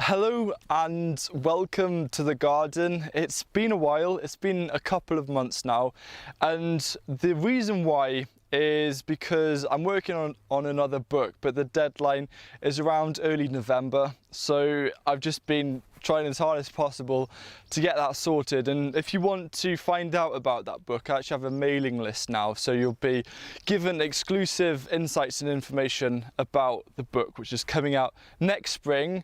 Hello and welcome to the garden. It's been a while, it's been a couple of months now, and the reason why is because I'm working on another book, but the deadline is around early November, so I've just been trying as hard as possible to get that sorted. And if you want to find out about that book, I actually have a mailing list now, so you'll be given exclusive insights and information about the book, which is coming out next spring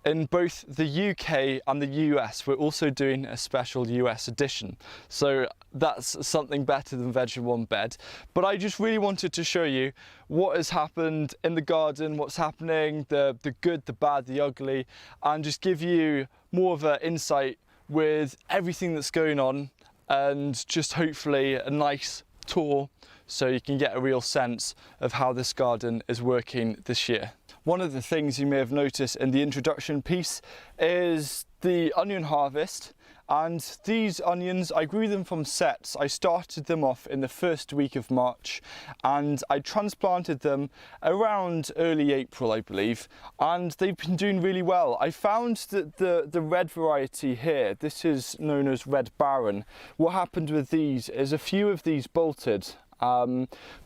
in both the UK and the US. We're also doing a special US edition, so that's something better than Veg in One Bed. But I just really wanted to show you what has happened in the garden, what's happening, the good, the bad, the ugly, and just give you more of an insight with everything that's going on, and just hopefully a nice tour so you can get a real sense of how this garden is working this year. One of the things you may have noticed in the introduction piece is the onion harvest, and these onions, I grew them from sets. I started them off in the first week of March and I transplanted them around early April, I believe, and they've been doing really well. I found that the red variety here, this is known as Red Baron. What happened with these is a few of these bolted.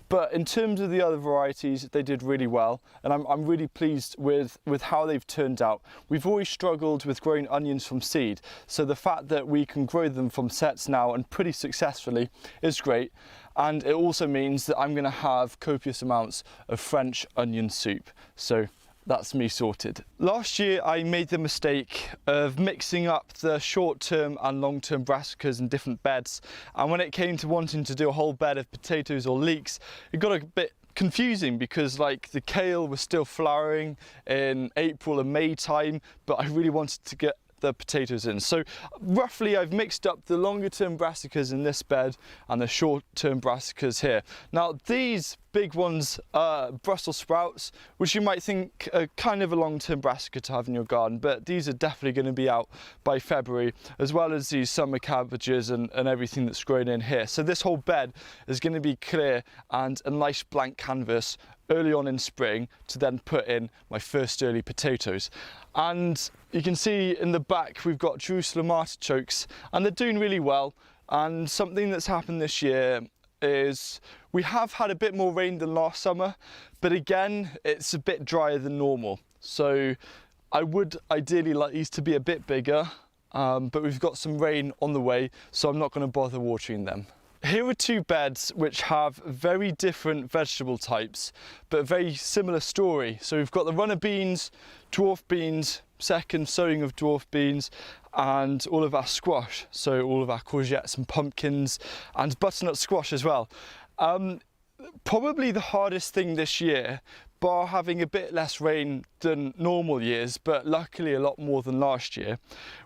But in terms of the other varieties, they did really well, and I'm really pleased with how they've turned out. We've always struggled with growing onions from seed, so the fact that we can grow them from sets now and pretty successfully is great. And it also means that I'm going to have copious amounts of French onion soup. So that's me sorted. Last year I made the mistake of mixing up the short-term and long-term brassicas in different beds, and when it came to wanting to do a whole bed of potatoes or leeks, it got a bit confusing because like the kale was still flowering in April and May time, but I really wanted to get the potatoes in. So roughly I've mixed up the longer term brassicas in this bed and the short term brassicas here. Now these big ones are Brussels sprouts, which you might think are kind of a long-term brassica to have in your garden, but these are definitely going to be out by February, as well as these summer cabbages and everything that's grown in here. So this whole bed is going to be clear and a nice blank canvas early on in spring to then put in my first early potatoes. And you can see in the back we've got Jerusalem artichokes, and they're doing really well. And something that's happened this year is we have had a bit more rain than last summer, but again it's a bit drier than normal, so I would ideally like these to be a bit bigger, but we've got some rain on the way, so I'm not going to bother watering them. Here are two beds which have very different vegetable types but a very similar story. So we've got the runner beans, dwarf beans, second sowing of dwarf beans, and all of our squash, so all of our courgettes and pumpkins and butternut squash as well. Probably the hardest thing this year, bar having a bit less rain than normal years, but luckily a lot more than last year,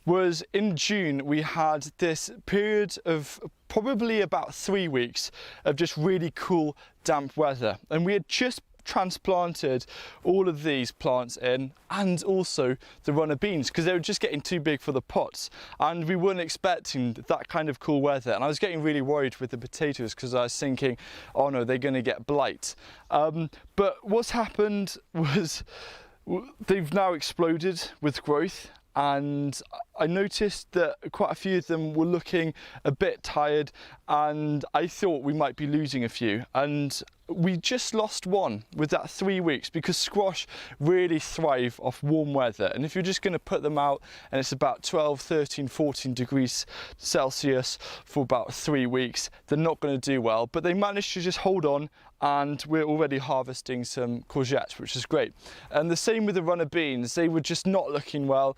was in June we had this period of probably about 3 weeks of just really cool damp weather, and we had just transplanted all of these plants in, and also the runner beans, because they were just getting too big for the pots and we weren't expecting that kind of cool weather. And I was getting really worried with the potatoes because I was thinking, oh no, they're going to get blight. But what's happened was they've now exploded with growth, and I noticed that quite a few of them were looking a bit tired, and I thought we might be losing a few, and we just lost one with that 3 weeks, because squash really thrive off warm weather, and if you're just going to put them out and it's about 12, 13, 14 degrees Celsius for about 3 weeks, they're not going to do well. But they managed to just hold on, and we're already harvesting some courgettes, which is great. And the same with the runner beans, they were just not looking well.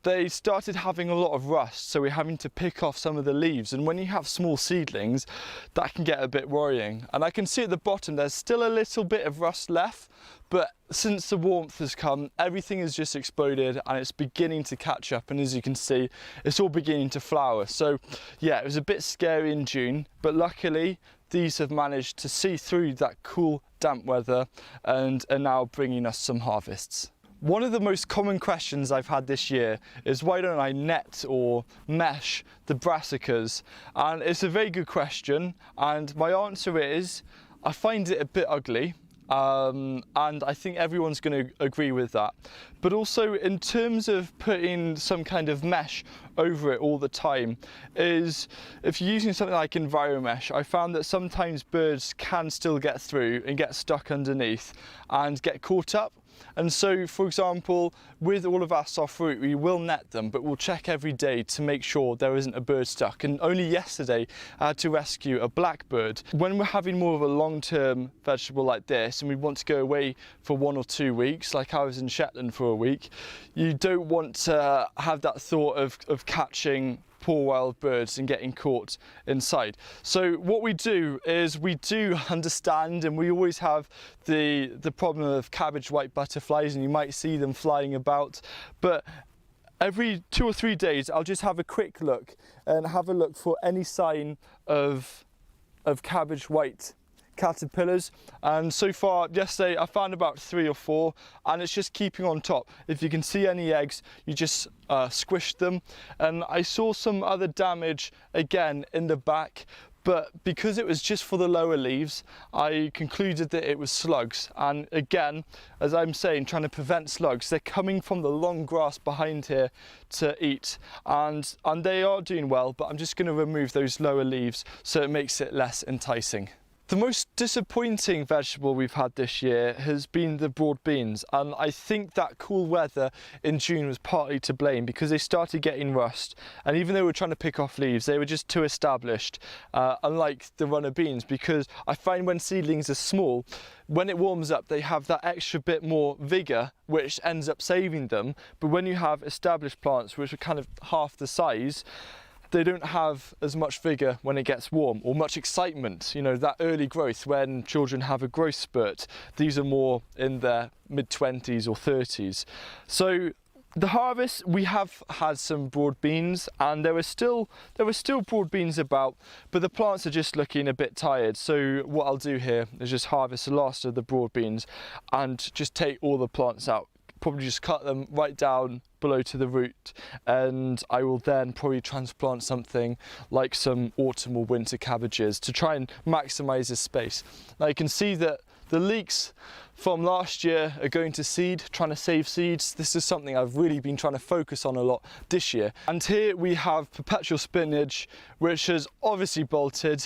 They started having a lot of rust, so we're having to pick off some of the leaves, and when you have small seedlings that can get a bit worrying. And I can see at the bottom there's still a little bit of rust left, but since the warmth has come, everything has just exploded and it's beginning to catch up, and as you can see it's all beginning to flower. So yeah, it was a bit scary in June, but luckily these have managed to see through that cool damp weather and are now bringing us some harvests. One of the most common questions I've had this year is why don't I net or mesh the brassicas? And it's a very good question, and my answer is I find it a bit ugly, and I think everyone's going to agree with that. But also in terms of putting some kind of mesh over it all the time, is if you're using something like EnviroMesh, I found that sometimes birds can still get through and get stuck underneath and get caught up. And so, for example, with all of our soft fruit, we will net them, but we'll check every day to make sure there isn't a bird stuck. And only yesterday, I had to rescue a blackbird. When we're having more of a long-term vegetable like this, and we want to go away for 1 or 2 weeks, like I was in Shetland for a week, you don't want to have that thought of catching poor wild birds and getting caught inside. So what we do is we do understand, and we always have the problem of cabbage white butterflies, and you might see them flying about, but every 2 or 3 days I'll just have a quick look and have a look for any sign of cabbage white caterpillars. And so far yesterday I found about 3 or 4, and it's just keeping on top. If you can see any eggs, you just squish them. And I saw some other damage again in the back, but because it was just for the lower leaves, I concluded that it was slugs. And again, as I'm saying, trying to prevent slugs, they're coming from the long grass behind here to eat, and they are doing well, but I'm just going to remove those lower leaves so it makes it less enticing. The most disappointing vegetable we've had this year has been the broad beans, and I think that cool weather in June was partly to blame, because they started getting rust, and even though we're trying to pick off leaves, they were just too established, unlike the runner beans, because I find when seedlings are small, when it warms up they have that extra bit more vigour, which ends up saving them. But when you have established plants which are kind of half the size, they don't have as much vigour when it gets warm, or much excitement, you know, that early growth when children have a growth spurt. These are more in their mid-20s or 30s. So the harvest, we have had some broad beans, and there were still broad beans about, but the plants are just looking a bit tired. So what I'll do here is just harvest the last of the broad beans and just take all the plants out. Probably just cut them right down below to the root, and I will then probably transplant something like some autumn or winter cabbages to try and maximise this space. Now you can see that the leeks from last year are going to seed, trying to save seeds. This is something I've really been trying to focus on a lot this year. And here we have perpetual spinach, which has obviously bolted.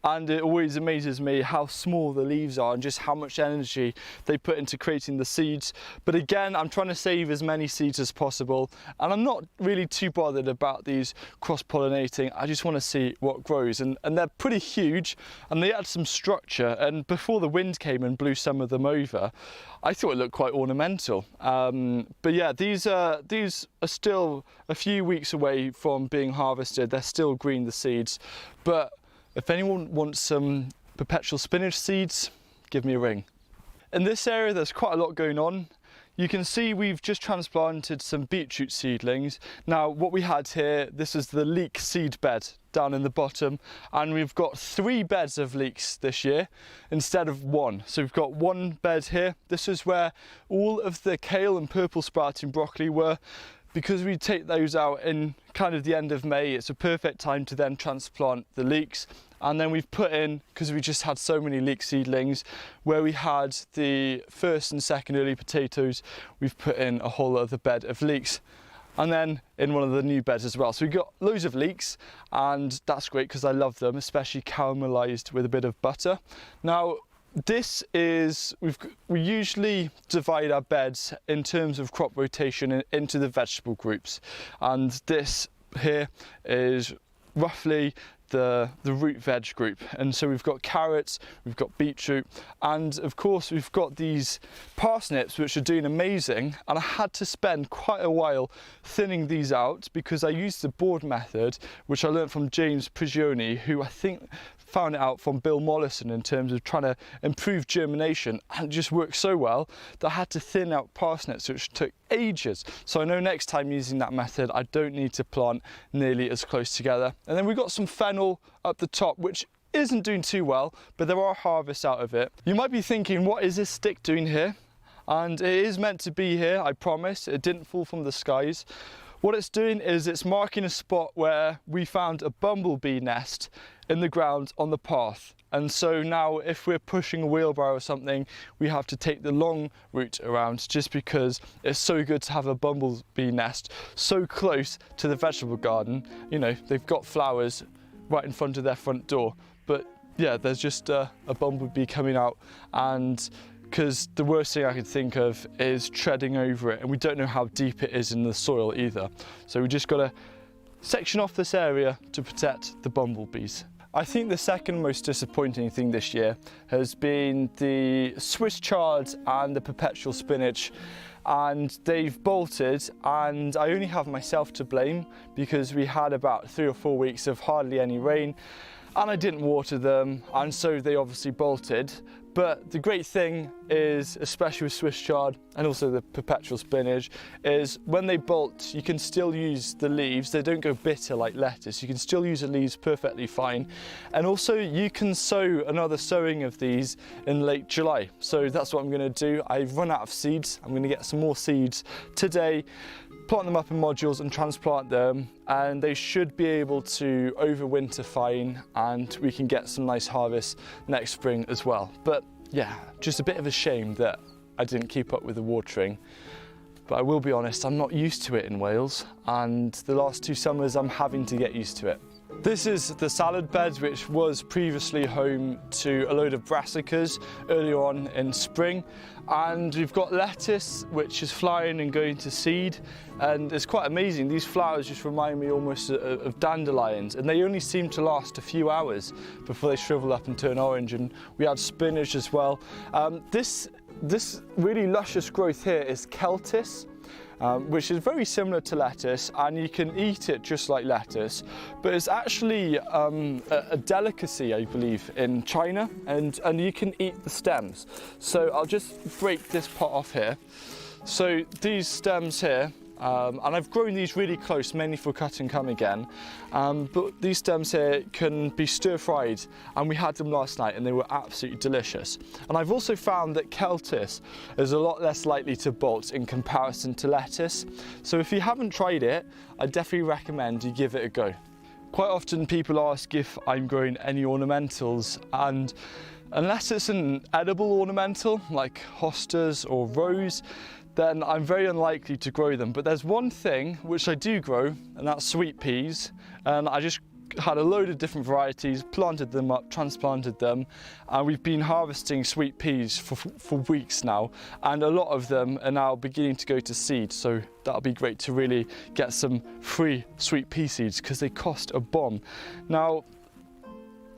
And it always amazes me how small the leaves are and just how much energy they put into creating the seeds. But again, I'm trying to save as many seeds as possible, and I'm not really too bothered about these cross-pollinating. I just want to see what grows, and they're pretty huge, and they add some structure. And before the wind came and blew some of them over, I thought it looked quite ornamental. But yeah, these are still a few weeks away from being harvested. They're still green, the seeds, but if anyone wants some perpetual spinach seeds, give me a ring. In this area there's quite a lot going on. You can see we've just transplanted some beetroot seedlings. Now what we had here, this is the leek seed bed down in the bottom, and we've got 3 beds of leeks this year instead of 1. So we've got 1 bed here. This is where all of the kale and purple sprouting broccoli were. Because we take those out in kind of the end of May, it's a perfect time to then transplant the leeks. And then we've put in, because we just had so many leek seedlings, where we had the first and second early potatoes, we've put in a whole other bed of leeks. And then in one of the new beds as well. So we've got loads of leeks, and that's great because I love them, especially caramelised with a bit of butter. Now, this is, we usually divide our beds in terms of crop rotation into the vegetable groups, and this here is roughly the root veg group. And so we've got carrots, we've got beetroot, and of course we've got these parsnips which are doing amazing, and I had to spend quite a while thinning these out because I used the board method, which I learned from James Prigioni, who I think found it out from Bill Mollison in terms of trying to improve germination, and it just worked so well that I had to thin out parsnips, which took ages. So I know next time using that method I don't need to plant nearly as close together. And then we've got some fennel up the top, which isn't doing too well, but there are harvests out of it. You might be thinking, what is this stick doing here? And it is meant to be here, I promise. It didn't fall from the skies. What it's doing is it's marking a spot where we found a bumblebee nest in the ground on the path. And so now if we're pushing a wheelbarrow or something, we have to take the long route around, just because it's so good to have a bumblebee nest so close to the vegetable garden. You know, they've got flowers right in front of their front door, but yeah, there's just a bumblebee coming out, and because the worst thing I could think of is treading over it, and we don't know how deep it is in the soil either. So we just got to section off this area to protect the bumblebees. I think the second most disappointing thing this year has been the Swiss chard and the perpetual spinach, and they've bolted, and I only have myself to blame because we had about 3 or 4 weeks of hardly any rain and I didn't water them, and so they obviously bolted. But the great thing is, especially with Swiss chard and also the perpetual spinach, is when they bolt, you can still use the leaves. They don't go bitter like lettuce. You can still use the leaves perfectly fine. And also you can sow another sowing of these in late July. So that's what I'm going to do. I've run out of seeds. I'm going to get some more seeds today, plant them up in modules and transplant them, and they should be able to overwinter fine, and we can get some nice harvests next spring as well. But yeah, just a bit of a shame that I didn't keep up with the watering. But I will be honest, I'm not used to it in Wales, and the last 2 summers I'm having to get used to it. This is the salad bed, which was previously home to a load of brassicas earlier on in spring. And we've got lettuce, which is flying and going to seed. And it's quite amazing. These flowers just remind me almost of dandelions, and they only seem to last a few hours before they shrivel up and turn orange. And we had spinach as well. This really luscious growth here is Celtis. Which is very similar to lettuce, and you can eat it just like lettuce, but it's actually a delicacy, I believe, in China, and you can eat the stems. So I'll just break this pot off here. So these stems here, and I've grown these really close, mainly for cut and come again, but these stems here can be stir-fried, and we had them last night and they were absolutely delicious. And I've also found that Celtis is a lot less likely to bolt in comparison to lettuce, so if you haven't tried it, I definitely recommend you give it a go. Quite often people ask if I'm growing any ornamentals, and unless it's an edible ornamental like hostas or rose, then I'm very unlikely to grow them. But there's one thing which I do grow, and that's sweet peas. And I just had a load of different varieties, planted them up, transplanted them, and we've been harvesting sweet peas for weeks now, and a lot of them are now beginning to go to seed. So that'll be great to really get some free sweet pea seeds, because they cost a bomb. Now,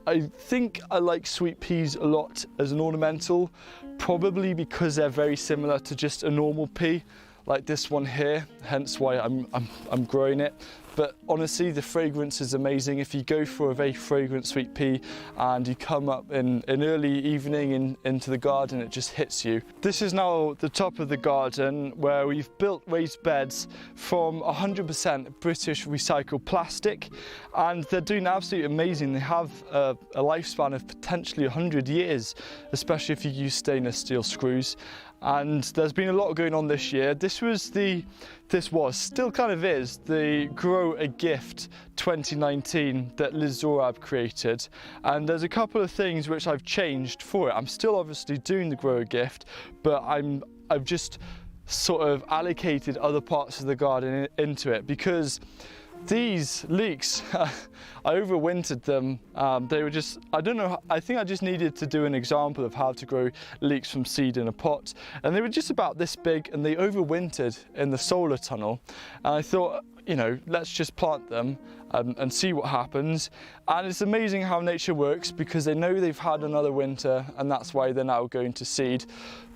I think I like sweet peas a lot as an ornamental, probably because they're very similar to just a normal pea, like this one here, hence why I'm growing it. But honestly, the fragrance is amazing. If you go for a very fragrant sweet pea and you come up in early evening into the garden, it just hits you. This is now the top of the garden, where we've built raised beds from 100% British recycled plastic, and they're doing absolutely amazing. They have a lifespan of potentially 100 years, especially if you use stainless steel screws. And there's been a lot going on this year. This still kind of is, the Grow a Gift 2019 that Liz Zorab created. And there's a couple of things which I've changed for it. I'm still obviously doing the Grow a Gift, but I've just sort of allocated other parts of the garden into it, because these leeks, I overwintered them. They were just, I don't know, I think I just needed to do an example of how to grow leeks from seed in a pot. And they were just about this big, and they overwintered in the solar tunnel. And I thought, you know, let's just plant them and see what happens. And it's amazing how nature works, because they know they've had another winter, and that's why they're now going to seed.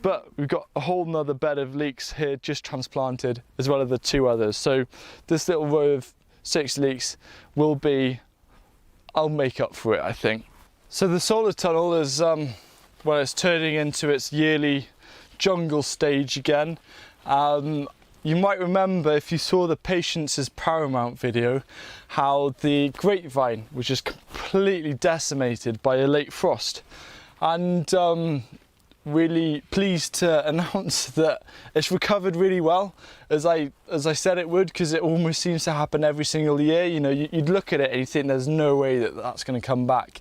But we've got a whole nother bed of leeks here just transplanted, as well as the 2 others. So this little row of 6 leeks will be, I'll make up for it, I think. So the solar tunnel is, well, it's turning into its yearly jungle stage again. You might remember, if you saw the Patience is Paramount video, how the grapevine was just completely decimated by a late frost. And really pleased to announce that it's recovered really well, as I said it would, because it almost seems to happen every single year. You know, you'd look at it and you think there's no way that that's going to come back.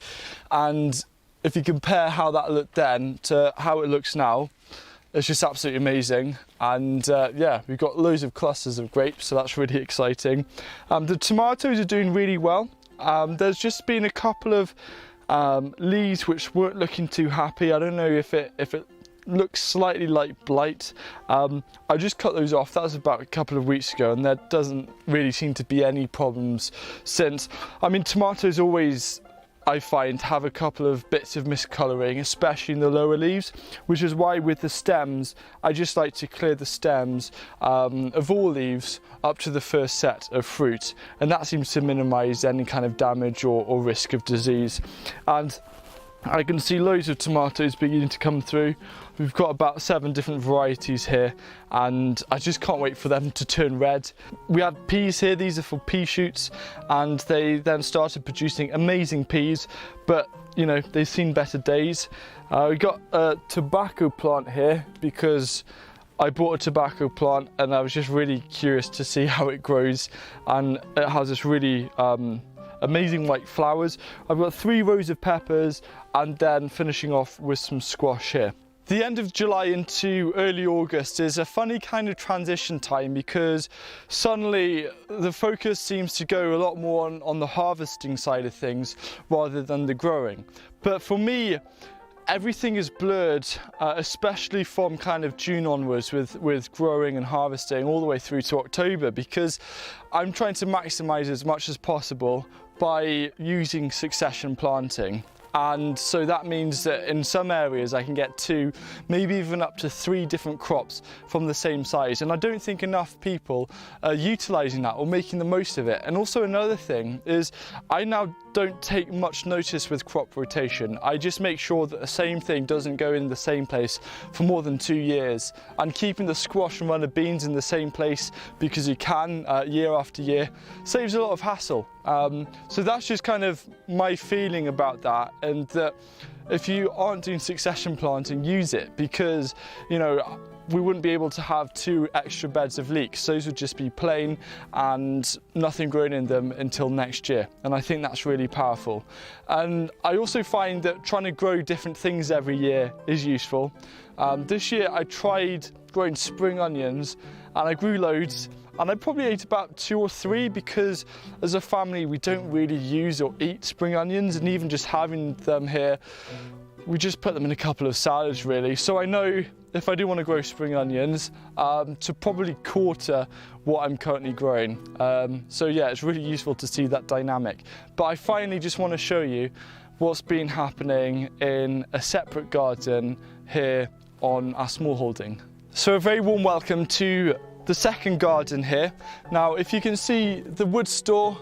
And if you compare how that looked then to how it looks now, it's just absolutely amazing. And yeah, we've got loads of clusters of grapes, so that's really exciting. The tomatoes are doing really well. There's just been a couple of leaves which weren't looking too happy. I don't know if it looks slightly like blight. I just cut those off. That was about a couple of weeks ago, and there doesn't really seem to be any problems since. I mean, tomatoes always, I find, have a couple of bits of miscolouring, especially in the lower leaves, which is why with the stems, I just like to clear the stems of all leaves up to the first set of fruit, and that seems to minimise any kind of damage or risk of disease. And I can see loads of tomatoes beginning to come through. We've got about 7 different varieties here, and I just can't wait for them to turn red. We had peas here, these are for pea shoots, and they then started producing amazing peas, but you know, they've seen better days. We got a tobacco plant here because I bought a tobacco plant and I was just really curious to see how it grows, and it has this really amazing white flowers. I've got 3 rows of peppers and then finishing off with some squash here. The end of July into early August is a funny kind of transition time because suddenly the focus seems to go a lot more on the harvesting side of things rather than the growing. But for me, everything is blurred, especially from kind of June onwards with growing and harvesting all the way through to October, because I'm trying to maximise as much as possible by using succession planting. And so that means that in some areas I can get 2, maybe even up to 3 different crops from the same size. And I don't think enough people are utilising that or making the most of it. And also another thing is I now don't take much notice with crop rotation. I just make sure that the same thing doesn't go in the same place for more than 2 years. And keeping the squash and runner beans in the same place because you can year after year saves a lot of hassle. So that's just kind of my feeling about that, and that if you aren't doing succession planting, use it, because you know, we wouldn't be able to have 2 extra beds of leeks. Those would just be plain and nothing grown in them until next year, and I think that's really powerful. And I also find that trying to grow different things every year is useful. This year I tried growing spring onions and I grew loads, and I probably ate about 2 or 3 because as a family we don't really use or eat spring onions, and even just having them here, we just put them in a couple of salads really. So I know if I do want to grow spring onions, to probably quarter what I'm currently growing. So yeah, it's really useful to see that dynamic. But I finally just want to show you what's been happening in a separate garden here on our small holding. So a very warm welcome to the second garden here. Now, if you can see the wood store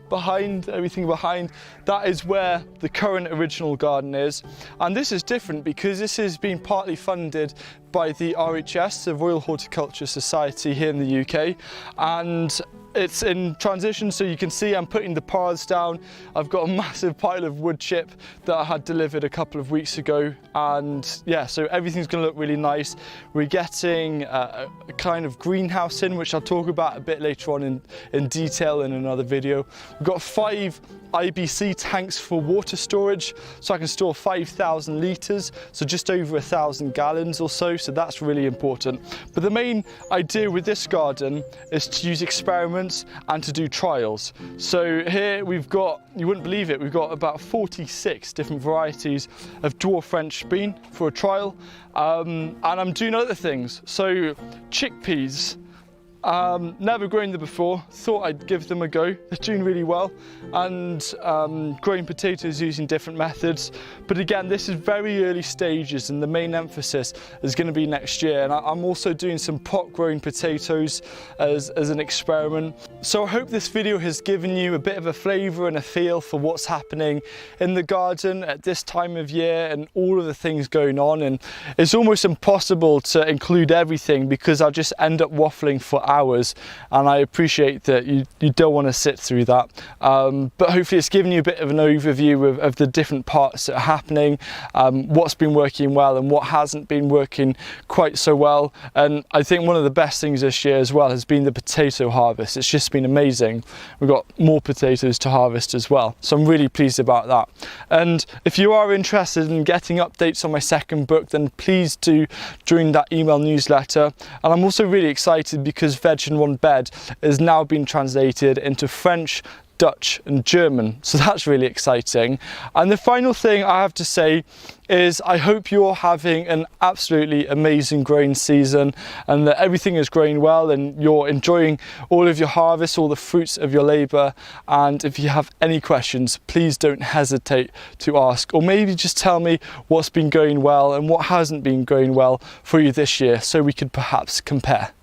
behind, everything behind, that is where the current original garden is. And this is different because this has been partly funded by the RHS, the Royal Horticulture Society here in the UK, and it's in transition, so you can see I'm putting the paths down. I've got a massive pile of wood chip that I had delivered a couple of weeks ago, and yeah, so everything's going to look really nice. We're getting a kind of greenhouse in, which I'll talk about a bit later on in detail in another video. We've got 5 IBC tanks for water storage, so I can store 5,000 litres, so just over 1,000 gallons or so that's really important. But the main idea with this garden is to use experiments and to do trials. So here we've got, you wouldn't believe it, we've got about 46 different varieties of dwarf French bean for a trial, and I'm doing other things. So chickpeas, never grown them before, thought I'd give them a go. They're doing really well. And growing potatoes using different methods. But again, this is very early stages, and the main emphasis is going to be next year. And I'm also doing some pot growing potatoes as an experiment. So I hope this video has given you a bit of a flavour and a feel for what's happening in the garden at this time of year and all of the things going on. And it's almost impossible to include everything because I'll just end up waffling for hours. hours, and I appreciate that you don't want to sit through that. But hopefully it's given you a bit of an overview of the different parts that are happening, what's been working well and what hasn't been working quite so well. And I think one of the best things this year as well has been the potato harvest. It's just been amazing. We've got more potatoes to harvest as well, so I'm really pleased about that. And if you are interested in getting updates on my second book, then please do join that email newsletter. And I'm also really excited because Veg in One Bed has now been translated into French, Dutch and German, so that's really exciting. And the final thing I have to say is I hope you're having an absolutely amazing growing season, and that everything is growing well and you're enjoying all of your harvest, all the fruits of your labour. And if you have any questions, please don't hesitate to ask, or maybe just tell me what's been going well and what hasn't been going well for you this year, so we could perhaps compare.